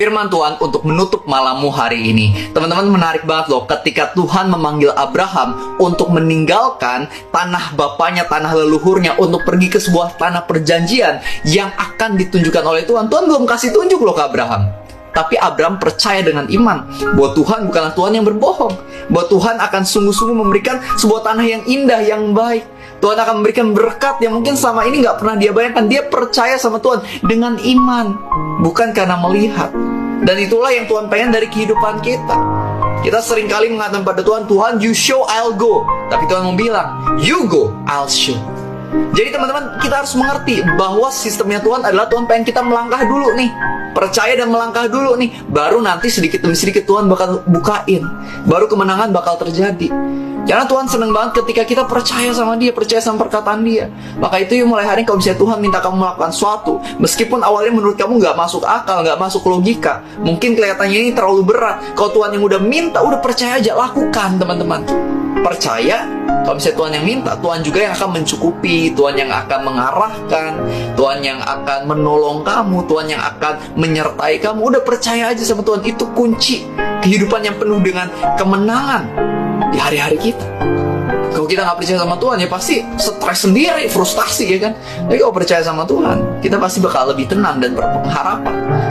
Firman Tuhan untuk menutup malammu hari ini. Teman-teman, menarik banget loh ketika Tuhan memanggil Abraham untuk meninggalkan tanah bapaknya, tanah leluhurnya, untuk pergi ke sebuah tanah perjanjian yang akan ditunjukkan oleh Tuhan. Tuhan belum kasih tunjuk loh ke Abraham. Tapi Abraham percaya dengan iman bahwa Tuhan bukanlah Tuhan yang berbohong, bahwa Tuhan akan sungguh-sungguh memberikan sebuah tanah yang indah, yang baik. Tuhan akan memberikan berkat yang mungkin selama ini nggak pernah dia bayangkan. Dia percaya sama Tuhan dengan iman, bukan karena melihat. Dan itulah yang Tuhan pengen dari kehidupan kita. Kita seringkali mengatakan pada Tuhan, Tuhan, you show, I'll go. Tapi Tuhan mau bilang, you go, I'll show. Jadi teman-teman, kita harus mengerti bahwa sistemnya Tuhan adalah Tuhan pengen kita melangkah dulu nih. Percaya dan melangkah dulu nih. Baru nanti sedikit demi sedikit Tuhan bakal bukain. Baru kemenangan bakal terjadi. Karena Tuhan senang banget ketika kita percaya sama Dia, percaya sama perkataan Dia. Maka itu mulai hari ini kalau misalnya Tuhan minta kamu melakukan sesuatu, meskipun awalnya menurut kamu nggak masuk akal, nggak masuk logika, mungkin kelihatannya ini terlalu berat. Kalau Tuhan yang udah minta, udah percaya aja, lakukan teman-teman. Percaya, kalau misalnya Tuhan yang minta, Tuhan juga yang akan mencukupi, Tuhan yang akan mengarahkan, Tuhan yang akan menolong kamu, Tuhan yang akan menyertai kamu. Udah percaya aja sama Tuhan, itu kunci kehidupan yang penuh dengan kemenangan di hari-hari kita. Kalau kita nggak percaya sama Tuhan, ya pasti stres sendiri, frustasi ya kan. Tapi kalau percaya sama Tuhan, kita pasti bakal lebih tenang dan berpengharapan.